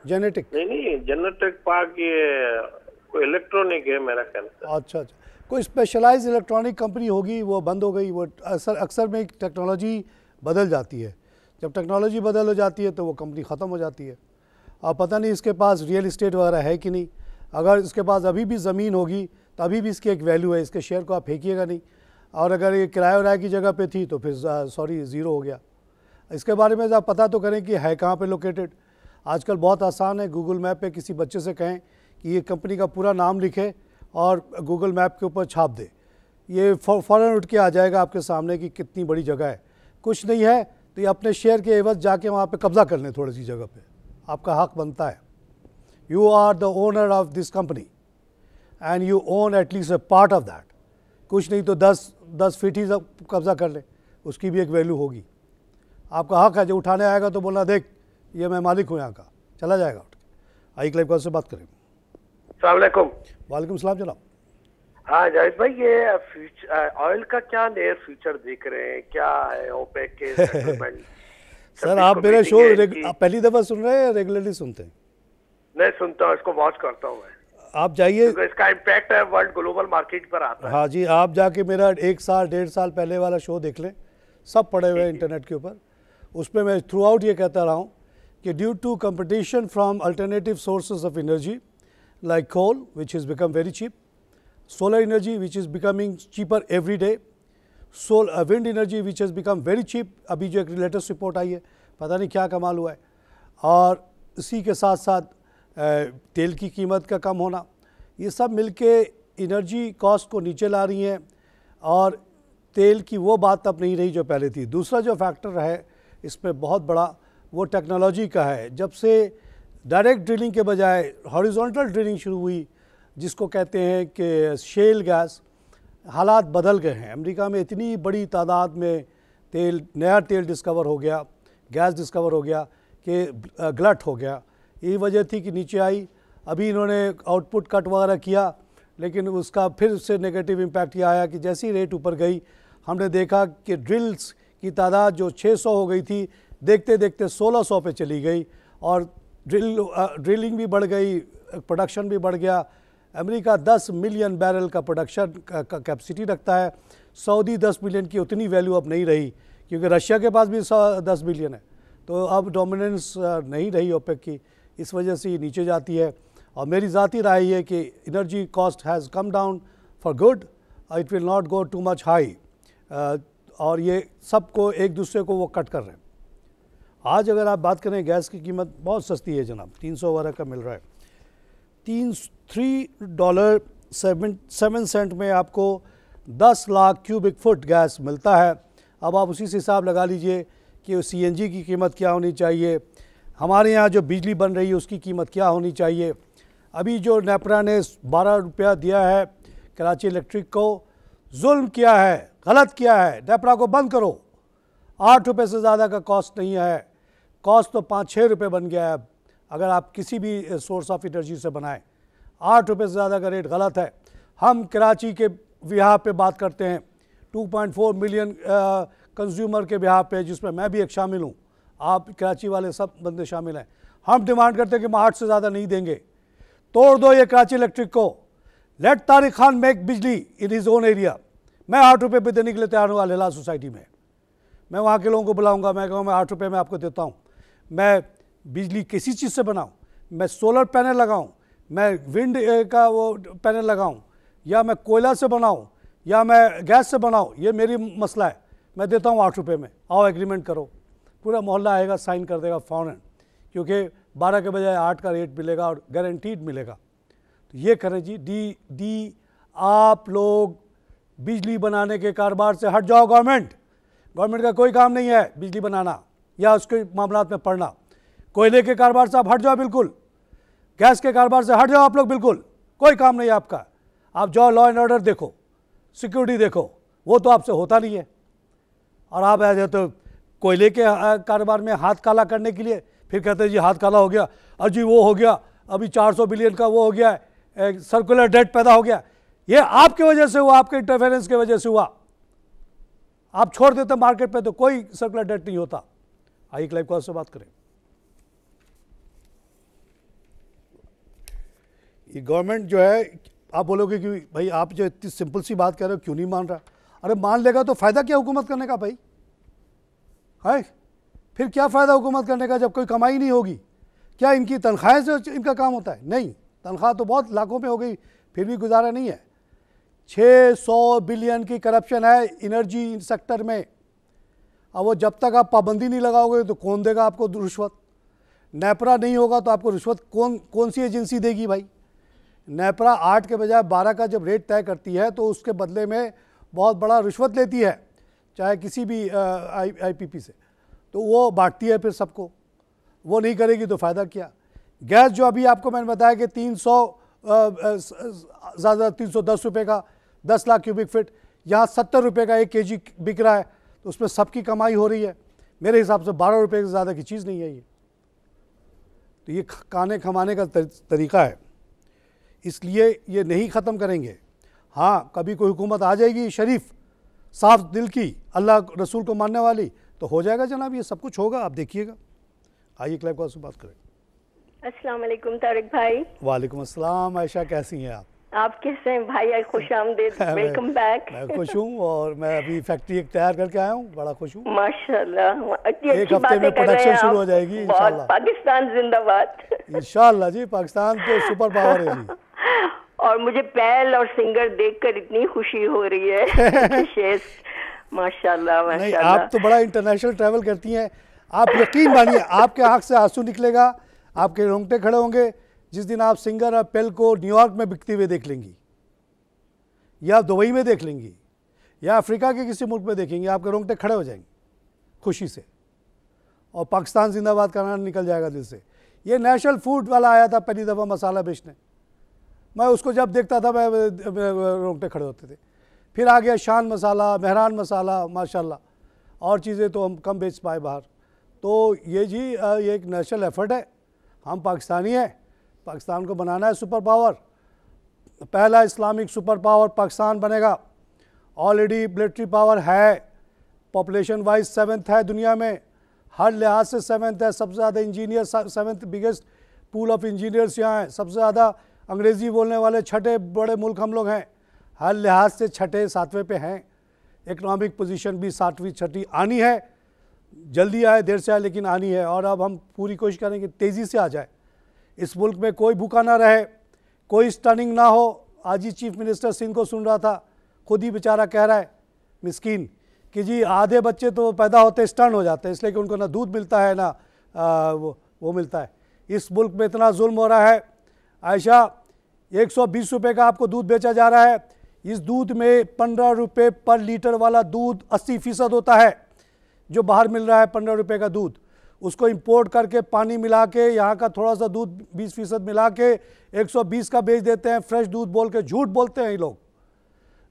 जेनेटिक? नहीं, जनरटेक पार्क ये कोई इलेक्ट्रॉनिक है मेरा ख्याल। अच्छा, कोई स्पेशलाइज इलेक्ट्रॉनिक कंपनी होगी, वो बंद हो गई। वो अक्सर में टेक्नोलॉजी बदल जाती है, जब टेक्नोलॉजी बदल हो जाती है तो वो कंपनी ख़त्म हो जाती है। अब पता नहीं इसके पास रियल इस्टेट वगैरह है कि नहीं। अगर इसके पास अभी भी ज़मीन होगी तो अभी भी इसकी एक वैल्यू है, इसके शेयर को आप फेंकिएगा नहीं। और अगर ये किराए की जगह पे थी तो फिर सॉरी ज़ीरो हो गया। इसके बारे में आप पता तो करें कि है कहाँ पे लोकेटेड। आजकल बहुत आसान है, गूगल मैप पे किसी बच्चे से कहें कि ये कंपनी का पूरा नाम लिखे और गूगल मैप के ऊपर छाप दे, ये फ़ौरन उठ के आ जाएगा आपके सामने कि कितनी बड़ी जगह है। कुछ नहीं है तो ये अपने शेयर के एवज जाके वहाँ पे कब्ज़ा कर लें, थोड़ी सी जगह पे आपका हक़ बनता है। You are the owner of this company and you own at least a part of that. कुछ नहीं तो 10 फीट ही कब्ज़ा कर ले, उसकी भी एक वैल्यू होगी। आपका हक़ है, जो उठाने आएगा तो बोलना देख ये मैं मालिक हूँ यहाँ का, चला जाएगा उठ के। आई क्लाइव कॉल से बात करें। अस्सलाम वालेकुम। वालेकुम सलाम जनाब। हाँ जाहिद भाई, ये ऑयल का क्या नियर फ्यूचर देख रहे हैं, क्या है ओपेक के सेटलमेंट? सर आप मेरा शो पहली दफा सुन रहे हैं या रेगुलरली सुनते हैं? नहीं सुनता हूँ, इसको वॉच करता हूँ मैं। आप जाइए, इसका इम्पैक्ट है वर्ल्ड ग्लोबल मार्केट पर आता है। हाँ जी, आप जाके मेरा 1 साल 1.5 साल पहले वाला शो देख लें, सब पड़े हुए इंटरनेट के ऊपर। उसमें मैं थ्रू आउट ये कहता रहा हूँ कि due to competition from alternative sources of energy like coal which is become very cheap, solar energy which is becoming cheaper every day, wind energy which has become very cheap, अभी जो एक latest report आई है पता नहीं क्या कमाल हुआ है, और इसी के साथ साथ तेल की कीमत का कम होना, ये सब मिलके एनर्जी कॉस्ट को नीचे ला रही हैं और तेल की वो बात अब नहीं रही जो पहले थी। दूसरा जो फैक्टर है इसमें बहुत बड़ा वो टेक्नोलॉजी का है। जब से डायरेक्ट ड्रिलिंग के बजाय हॉरिजॉन्टल ड्रिलिंग शुरू हुई, जिसको कहते हैं कि शेल गैस, हालात बदल गए हैं। अमेरिका में इतनी बड़ी तादाद में नया तेल डिस्कवर हो गया, गैस डिस्कवर हो गया कि ग्लट हो गया। यही वजह थी कि नीचे आई। अभी इन्होंने आउटपुट कट वगैरह किया, लेकिन उसका फिर से नेगेटिव इम्पैक्ट ये आया कि जैसी रेट ऊपर गई, हमने देखा कि ड्रिल्स की तादाद जो 600 हो गई थी, देखते देखते 1600 पे चली गई, और ड्रिलिंग भी बढ़ गई, प्रोडक्शन भी बढ़ गया। अमेरिका 10 मिलियन बैरल का प्रोडक्शन का कैपेसिटी रखता है, सऊदी 10 मिलियन की उतनी वैल्यू अब नहीं रही, क्योंकि रशिया के पास भी 10 मिलियन है, तो अब डोमिनेंस नहीं रही ओपेक की, इस वजह से ये नीचे जाती है। और मेरी ज़ाती राय है कि energy cost has come down for good, it will not go too much high, और ये सबको एक दूसरे को वो कट कर रहे हैं। आज अगर आप बात करें, गैस की कीमत बहुत सस्ती है जनाब, 300 वगैरह का मिल रहा है, $3.07 में आपको 10 लाख क्यूबिक फुट गैस मिलता है। अब आप उसी से हिसाब लगा लीजिए कि CNG की कीमत क्या होनी चाहिए, हमारे यहाँ जो बिजली बन रही है उसकी कीमत क्या होनी चाहिए। अभी जो नेपरा ने 12 रुपया दिया है कराची इलेक्ट्रिक को, जुल्म किया है, गलत किया है, नेपरा को बंद करो। 8 रुपये से ज़्यादा का कॉस्ट नहीं है, कॉस्ट तो 5-6 रुपये बन गया है अगर आप किसी भी सोर्स ऑफ एनर्जी से बनाएं। 8 रुपये से ज़्यादा का रेट गलत है। हम कराची के बिहार पे बात करते हैं, 2.4 मिलियन कंज्यूमर के बिहार पे, जिसमें मैं भी एक शामिल हूँ, आप कराची वाले सब बंदे शामिल हैं। हम डिमांड करते हैं कि हम 8 से ज़्यादा नहीं देंगे। तोड़ दो ये कराची इलेक्ट्रिक को, लेट तारिक खान मेक बिजली इन हिज ओन एरिया। मैं 8 रुपये पे देने के लिए तैयार हूँ। अल सोसाइटी में मैं वहाँ के लोगों को बुलाऊँगा, मैं कहूँगा मैं 8 रुपये में आपको देता हूँ। मैं बिजली किसी चीज़ से बनाऊँ, मैं सोलर पैनल लगाऊँ, मैं विंड का वो पैनल लगाऊँ, या मैं कोयला से बनाऊँ, या मैं गैस से बनाऊँ, ये मेरी मसला है। मैं देता हूँ 8 रुपये में, आओ एग्रीमेंट करो। पूरा मोहल्ला आएगा, साइन कर देगा फ़ौरन, क्योंकि 12 के बजाय 8 का रेट मिलेगा और गारंटीड मिलेगा। तो ये करें जी। आप लोग बिजली बनाने के कारोबार से हट जाओ। गवर्नमेंट का कोई काम नहीं है बिजली बनाना या उसके मामलात में पढ़ना। कोयले के कारोबार से आप हट जाओ बिल्कुल, गैस के कारोबार से हट जाओ आप लोग बिल्कुल, कोई काम नहीं है आपका। आप जाओ लॉ एंड ऑर्डर देखो, सिक्योरिटी देखो, वो तो आपसे होता नहीं है। और आप आ जाते हो कोयले के कारोबार में हाथ काला करने के लिए, फिर कहते हैं जी हाथ काला हो गया, अजी वो हो गया, अभी 400 बिलियन का वो हो गया, सर्कुलर डेट पैदा हो गया। ये आपकी वजह से हुआ, आपके इंटरफेरेंस की वजह से हुआ। आप छोड़ देते मार्केट पे तो कोई सर्कुलर डेट नहीं होता। आइए लाइव कॉल से बात करें। ये गवर्नमेंट जो है, आप बोलोगे कि भाई आप जो इतनी सिंपल सी बात कह रहे हो क्यों नहीं मान रहा। अरे मान लेगा तो फ़ायदा क्या हुकूमत करने का भाई, है? फिर क्या फ़ायदा हुकूमत करने का जब कोई कमाई नहीं होगी? क्या इनकी तनख्वाहें से इनका काम होता है? नहीं, तनख्वाह तो बहुत लाखों में हो गई, फिर भी गुजारा नहीं है। 600 बिलियन की करप्शन है एनर्जी सेक्टर में। अब वो जब तक आप पाबंदी नहीं लगाओगे तो कौन देगा आपको रिश्वत? नेपरा नहीं होगा तो आपको रिश्वत कौन सी एजेंसी देगी भाई? नेपरा 8 के बजाय 12 का जब रेट तय करती है तो उसके बदले में बहुत बड़ा रिश्वत लेती है, चाहे किसी भी IPP से, तो वो बांटती है फिर सबको। वो नहीं करेगी तो फ़ायदा क्या? गैस जो अभी आपको मैंने बताया कि 310 रुपये का 10 लाख क्यूबिक फीट, यहाँ 70 रुपये का 1 kg बिक रहा है, तो उसमें सबकी कमाई हो रही है। मेरे हिसाब से 12 रुपये से ज़्यादा की चीज़ नहीं है ये। तो ये खाने खमाने का तरीका है, इसलिए ये नहीं ख़त्म करेंगे। हाँ, कभी कोई हुकूमत आ जाएगी शरीफ, साफ दिल की, अल्लाह रसूल को मानने वाली, तो हो जाएगा जनाब, ये सब कुछ होगा, आप देखिएगा। आइए क्लाइव कॉल से बात करें। अस्सलाम वालेकुम तारिक भाई। वालेकुम अस्सलाम। आयशा कैसी हैं आप? आप कैसे हैं भाई? खुशामदीद, वेलकम बैक। मैं खुश हूँ और मैं अभी फैक्ट्री एक तैयार करके आया हूँ, बड़ा खुश हूँ। माशाल्लाह, एक हफ्ते में प्रोडक्शन शुरू हो जाएगी इंशाल्लाह। पाकिस्तान जिंदाबाद। इंशाल्लाह जी, पाकिस्तान तो सुपर पावर है जी। और मुझे पैल और सिंगर देखकर इतनी खुशी हो रही है। शेष माशाल्लाह माशाल्लाह। नहीं, आप तो बड़ा इंटरनेशनल ट्रैवल करती हैं, आप यकीन मानिए आपके आँख से आंसू निकलेगा, आपके रोंगटे खड़े होंगे जिस दिन आप सिंगर और पेल को न्यूयॉर्क में बिकते हुए देख लेंगी, या दुबई में देख लेंगी, या अफ्रीका के किसी मुल्क में देखेंगे, आपके रोंगटे खड़े हो जाएंगे खुशी से, और पाकिस्तान जिंदाबाद का नारा निकल जाएगा दिल से। ये नेशनल फूड वाला आया था पहली दफ़ा मसाला बेचने, मैं उसको जब देखता था मैं रोंगटे खड़े होते थे। फिर आ गया शान मसाला, मेहरान मसाला, माशाल्लाह, और चीज़ें तो हम कम बेच पाए बाहर। तो ये जी ये एक नेशनल एफर्ट है, हम पाकिस्तानी हैं, पाकिस्तान को बनाना है सुपर पावर, पहला इस्लामिक सुपर पावर पाकिस्तान बनेगा। ऑलरेडी मिलिट्री पावर है, पॉपुलेशन वाइज 7th है दुनिया में, हर लिहाज से 7th है, सबसे ज़्यादा engineer, 7th biggest pool of engineers यहाँ हैं, सबसे ज़्यादा अंग्रेज़ी बोलने वाले 6ठे बड़े मुल्क हम लोग हैं, हर लिहाज से 6ठे 7वें पे हैं। इकनॉमिक पोजीशन भी 7वीं 6ठी आनी है, जल्दी आए देर से आए लेकिन आनी है, और अब हम पूरी कोशिश करेंगे तेज़ी से आ जाए, इस मुल्क में कोई भूखा ना रहे, कोई स्टनिंग ना हो। आज ही चीफ मिनिस्टर सिंह को सुन रहा था, खुद ही बेचारा कह रहा है मिस्कीन कि जी आधे बच्चे तो पैदा होते स्टन हो जाते हैं, इसलिए कि उनको ना दूध मिलता है ना वो मिलता है। इस मुल्क में इतना जुल्म हो रहा है आयशा, 120 रुपये का आपको दूध बेचा जा रहा है, इस दूध में 15 रुपये पर लीटर वाला दूध 80% होता है, जो बाहर मिल रहा है 15 रुपये का दूध, उसको इंपोर्ट करके पानी मिला के यहाँ का थोड़ा सा दूध 20% मिला के 120 का बेच देते हैं, फ्रेश दूध बोल के झूठ बोलते हैं ये लोग।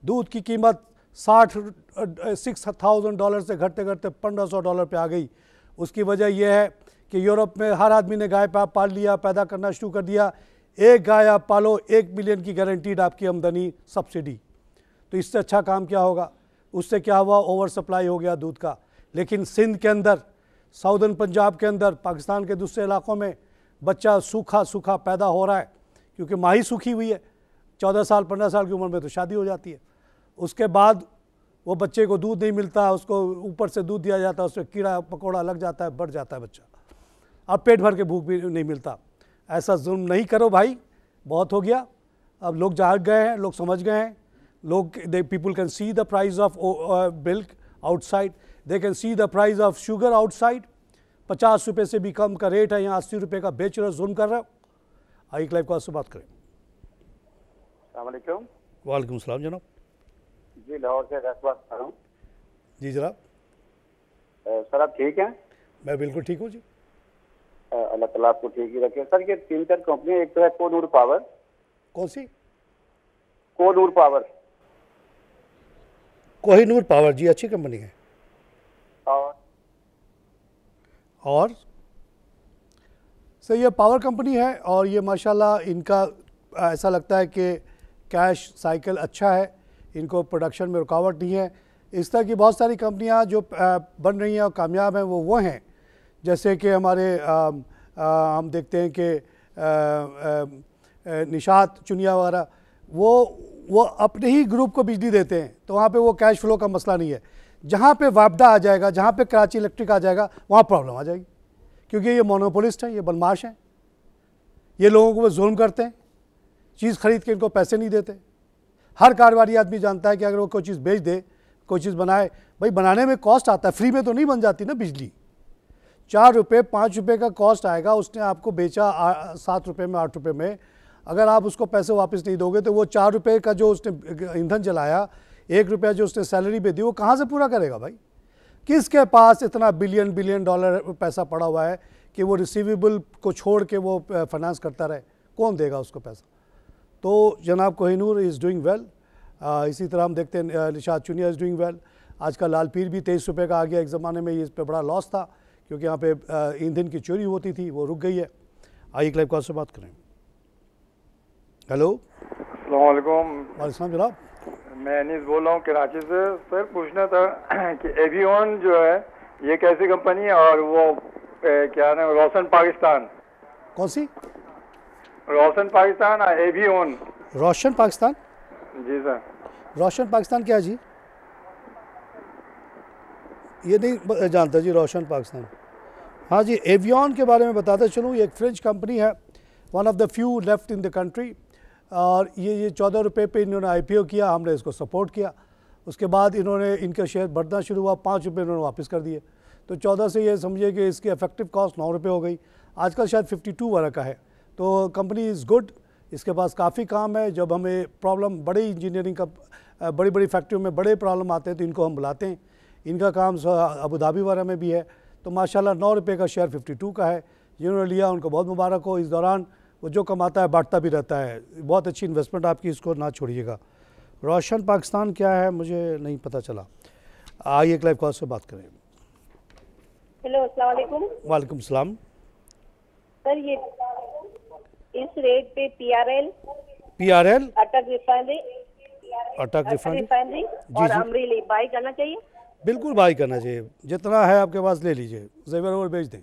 दूध की कीमत $6,000 से घटते घटते $1,500 पे आ गई। उसकी वजह यह है कि यूरोप में हर आदमी ने गाय पाल लिया, पैदा करना शुरू कर दिया। एक गाय आप पालो, 1 मिलियन की गारंटीड आपकी आमदनी सब्सिडी, तो इससे अच्छा काम क्या होगा। उससे क्या हुआ, ओवर सप्लाई हो गया दूध का। लेकिन सिंध के अंदर, साउदर्न पंजाब के अंदर, पाकिस्तान के दूसरे इलाकों में बच्चा सूखा सूखा पैदा हो रहा है, क्योंकि माँ ही सूखी हुई है। 14 साल 15 साल की उम्र में तो शादी हो जाती है, उसके बाद वो बच्चे को दूध नहीं मिलता, उसको ऊपर से दूध दिया जाता है, उसमें कीड़ा पकौड़ा लग जाता है, बढ़ जाता है बच्चा, अब पेट भर के भूख भी नहीं मिलता। ऐसा जुल्म नहीं करो भाई, बहुत हो गया। अब लोग जाग गए हैं, लोग समझ गए हैं, लोग people can see the price of milk outside, they can see the price of sugar outside. 50 रुपये से भी कम का रेट है यहाँ, 80 रुपये का बेच रहे हो, जुल्म कर रहे हो। आइए क्लाइव कॉल से बात करें। अस्सलाम वालेकुम सलाम जनाब। जी, लाहौर से बात कर रहा हूँ। जी जनाब। सर आप ठीक हैं? मैं बिल्कुल ठीक हूँ जी। अल्लाह ताला आपको ठीक ही रखे। सर ये 3-4 कंपनियां, एक तो है कोनूर पावर। कौन सी? कोनूर पावर। कोहिनूर पावर, जी अच्छी कंपनी है। और सर ये पावर कंपनी है, और ये माशाल्लाह इनका ऐसा लगता है कि कैश साइकिल अच्छा है, इनको प्रोडक्शन में रुकावट नहीं है। इस तरह की बहुत सारी कंपनियां जो बन रही हैं और कामयाब हैं वो हैं, जैसे कि हमारे हम देखते हैं कि निशात चुनिया वगैरह, वो अपने ही ग्रुप को बिजली देते हैं, तो वहाँ पे वो कैश फ्लो का मसला नहीं है। जहाँ पे वापडा आ जाएगा, जहाँ पे कराची इलेक्ट्रिक आ जाएगा, वहाँ प्रॉब्लम आ जाएगी, क्योंकि ये मोनोपोलिस्ट हैं, ये बदमाश हैं, ये लोगों को वो जुल्म करते हैं, चीज़ खरीद के इनको पैसे नहीं देते। हर कारोबारी आदमी जानता है कि अगर वो कोई चीज़ बेच दे, कोई चीज़ बनाए, भाई बनाने में कॉस्ट आता है, फ्री में तो नहीं बन जाती ना बिजली। 4 रुपये 5 रुपये का कॉस्ट आएगा, उसने आपको बेचा 7 रुपये में 8 रुपये में, अगर आप उसको पैसे वापस नहीं दोगे तो वो 4 रुपये का जो उसने ईंधन जलाया, 1 रुपया जो उसने सैलरी पे दी, वो कहाँ से पूरा करेगा भाई। किसके पास इतना बिलियन डॉलर पैसा पड़ा हुआ है कि वो रिसीवेबल को छोड़ के वो फाइनेंस करता रहे, कौन देगा उसको पैसा। तो जनाब कोहिनूर इज़ डूइंग वेल। इसी तरह हम देखते हैं निशात चुनिया इज़ डूइंग वेल। आज का लाल पीर भी 23 रुपये का आ गया, एक ज़माने में ये इस पर बड़ा लॉस था, क्योंकि यहाँ पे ईंधन की चोरी होती थी, वो रुक गई है। आइए क्लाइव कॉल से बात करें। हेलो, अस्सलाम वालेकुम। वालेकुम जनाब। मैं अनीस बोल रहा हूँ कराची से। सर पूछना था कि एवियन जो है ये कैसी कंपनी है, और वो क्या नाम, रोशन पाकिस्तान। कौन सी? रोशन पाकिस्तान, एवियन। रोशन पाकिस्तान? जी सर। रोशन पाकिस्तान क्या जी? ये नहीं जानता जी रोशन पाकिस्तान। हाँ जी, एवियन के बारे में बताते चलूँ। ये एक फ्रेंच कंपनी है, one of the few left in the country, और ये 14 रुपये पे इन्होंने IPO किया, हमने इसको सपोर्ट किया। उसके बाद इन्होंने इनका शेयर बढ़ना शुरू हुआ, 5 रुपये इन्होंने वापस कर दिए, तो 14 से ये समझिए कि इसकी इफेक्टिव कॉस्ट 9 रुपये हो गई। आजकल शायद 52 वगैरह का है। तो कंपनी इज़ गुड, इसके पास काफ़ी काम है। जब हमें प्रॉब्लम बड़ी इंजीनियरिंग का बड़ी बड़ी फैक्ट्रियों में बड़े प्रॉब्लम आते हैं तो इनको हम बुलाते हैं। इनका काम अबू धाबी वगैरह में भी है। तो माशाल्लाह 9 रुपये का शेयर 52 का है। जिन्होंने लिया उनको बहुत मुबारक हो। इस दौरान वो जो कमाता है बांटता भी रहता है। बहुत अच्छी इन्वेस्टमेंट आपकी, इसको ना छोड़िएगा। रोशन पाकिस्तान क्या है मुझे नहीं पता चला। आइए एक लाइव कॉल से बात करें। हेलो, अस्सलाम वालेकुम। वालेकुम सलाम। सर ये इस रेट पे PRL अटक रिफाइनरी और अमरीली बाई करना चाहिए? बिल्कुल बाई करना चाहिए। जितना है आपके पास ले लीजिए, जेवर और बेच दें,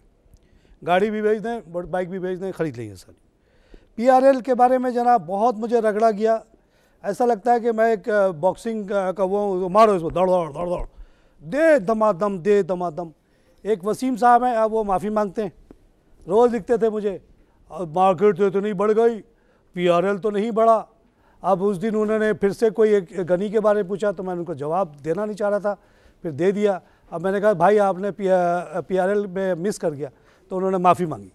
गाड़ी भी बेच दें, बाइक भी बेच दें, खरीद लीजिए सर। PRL के बारे में जनाब बहुत मुझे रगड़ा गया। ऐसा लगता है कि मैं एक बॉक्सिंग का वो मारो इसको, दौड़ दौड़ दौड़ दौड़, दे दमादम दे दमादम। एक वसीम साहब हैं, अब वो माफ़ी मांगते हैं, रोज़ लिखते थे मुझे, मार्केट तो नहीं बढ़ गई, PRL तो नहीं बढ़ा। अब उस दिन उन्होंने फिर से कोई एक गनी के बारे में पूछा तो मैंने उनको जवाब देना नहीं चाह रहा था, फिर दे दिया। अब मैंने कहा भाई आपने PRL में मिस कर गया, तो उन्होंने माफ़ी मांगी।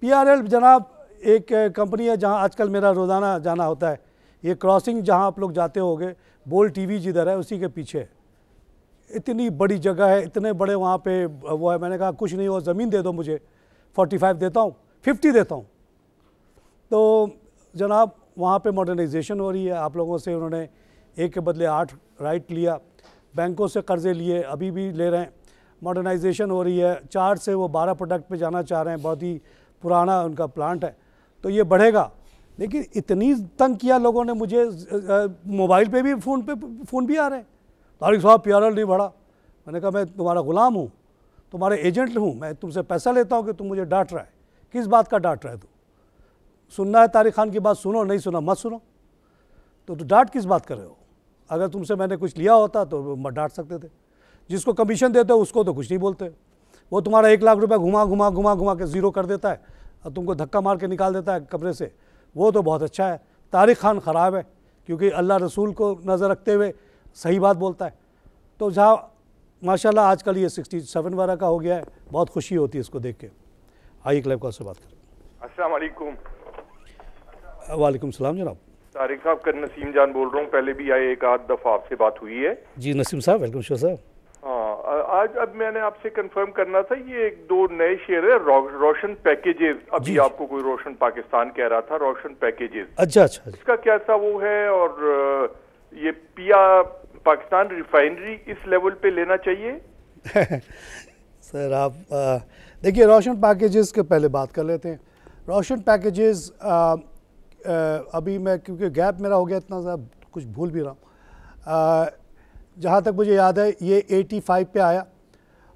PRL जनाब एक कंपनी है जहां आजकल मेरा रोज़ाना जाना होता है। ये क्रॉसिंग जहां आप लोग जाते होगे, बोल TV जिधर है उसी के पीछे है। इतनी बड़ी जगह है, इतने बड़े वहाँ पे वो है। मैंने कहा कुछ नहीं हो, ज़मीन दे दो मुझे, 45 देता हूँ, 50 देता हूँ। तो जनाब वहाँ पे मॉडर्नाइजेशन हो रही है। आप लोगों से उन्होंने 1 के बदले 8 राइट लिया, बैंकों से कर्जे लिए, अभी भी ले रहे हैं। मॉडर्नाइजेशन हो रही है, 4 से वो 12 प्रोडक्ट पे जाना चाह रहे हैं। बहुत ही पुराना उनका प्लांट है, तो ये बढ़ेगा। लेकिन इतनी तंग किया लोगों ने मुझे, मोबाइल पे भी फ़ोन भी आ रहे हैं, तारिक साहब PRL नहीं बढ़ा। मैंने कहा मैं तुम्हारा ग़ुलाम हूँ, तुम्हारे एजेंट हूँ, मैं तुमसे पैसा लेता हूँ कि तुम मुझे डांट रहा है। किस बात का डांट रहा है तू? सुनना है तारिक खान की बात सुनो, नहीं सुना मत सुनो। तो डांट किस बात कर रहे हो? अगर तुमसे मैंने कुछ लिया होता तो डांट सकते थे। जिसको कमीशन देते हो उसको तो कुछ नहीं बोलते। वो तुम्हारा 1 लाख रुपया घुमा के ज़ीरो कर देता है और तुमको धक्का मार के निकाल देता है कमरे से। वो तो बहुत अच्छा है। तारिक खान ख़राब है क्योंकि अल्लाह रसूल को नज़र रखते हुए सही बात बोलता है। तो जहाँ माशाल्लाह आजकल ये 67 वगैरह का हो गया है, बहुत खुशी होती है इसको देख के। आइए क्लाइव कॉल से बात करें। अस्सलाम वालेकुम। वालेकुम सलाम जनाब। तारिक साहब का नसीम जान बोल रहा हूँ। पहले भी आए एक आध दफ़ा आपसे बात हुई है। जी नसीम साहब, वेलकम शो साहब। हाँ, आज अब मैंने आपसे कंफर्म करना था, ये 1-2 नए शेयर है रोशन पैकेजेस। अभी आपको कोई रोशन पाकिस्तान कह रहा था, रोशन पैकेजेस। अच्छा, इसका क्या सा वो है, और ये पाकिस्तान रिफाइनरी इस लेवल पे लेना चाहिए? सर आप देखिए, रोशन पैकेजेस के पहले बात कर लेते हैं। रोशन पैकेजेस अभी मैं क्योंकि गैप मेरा हो गया इतना सा, कुछ भूल भी रहा हूँ। जहाँ तक मुझे याद है ये 85 पे आया,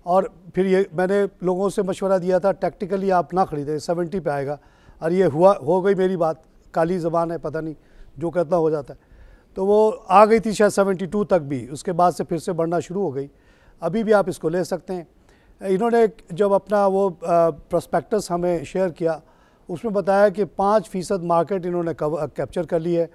और फिर ये मैंने लोगों से मशवरा दिया था टैक्टिकली आप ना ख़रीदें, 70 पे आएगा। और ये हो गई मेरी बात, काली ज़बान है, पता नहीं जो कहता हो जाता है। तो वो आ गई थी शायद 72 तक भी, उसके बाद से फिर से बढ़ना शुरू हो गई। अभी भी आप इसको ले सकते हैं। इन्होंने जब अपना वो प्रोस्पेक्टस हमें शेयर किया, उसमें बताया कि 5% मार्केट इन्होंने कैप्चर कर ली है,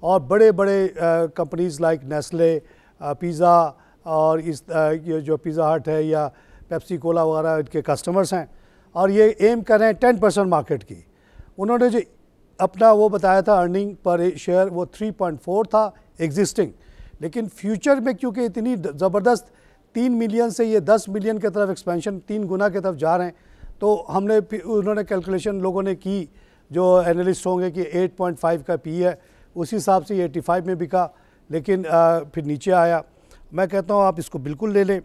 और बड़े बड़े कंपनीज़ लाइक नेस्ले, पिज़्ज़ा और ये जो पिज़्ज़ा हट है या पेप्सी कोला वगैरह इनके कस्टमर्स हैं, और ये एम कर रहे हैं 10% मार्केट की। उन्होंने जो अपना वो बताया था अर्निंग पर शेयर, वो 3.4 था एग्जिस्टिंग, लेकिन फ्यूचर में क्योंकि इतनी ज़बरदस्त 3 मिलियन से ये 10 मिलियन की तरफ एक्सपेंशन 3 गुना की तरफ जा रहे हैं, तो हमने उन्होंने कैलकुलेशन लोगों ने की, जो एनालिस्ट होंगे कि 8.5 का पी है, उस हिसाब से 85 में बिका, लेकिन फिर नीचे आया। मैं कहता हूँ आप इसको बिल्कुल ले लें,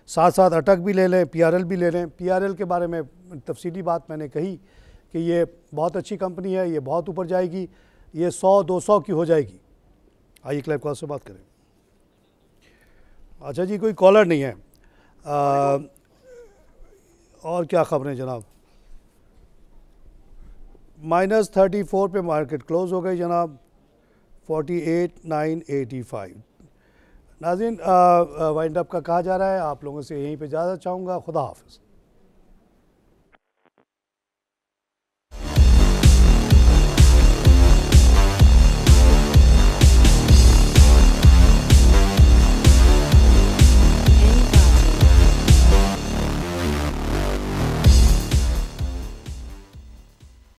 साथ साथ अटक भी ले लें, PRL भी ले लें। PRL के बारे में तफसीली बात मैंने कही कि ये बहुत अच्छी कंपनी है, ये बहुत ऊपर जाएगी, ये 100-200 की हो जाएगी। आइए क्लाइव कॉल से बात करें। अच्छा जी, कोई कॉलर नहीं है। और क्या खबरें जनाब? -34 पे मार्केट क्लोज हो गई जनाब, 48,985। नाज़रीन, वाइंड अप का कहा जा रहा है, आप लोगों से यहीं पे इजाज़त चाहूँगा। खुदा हाफिज़।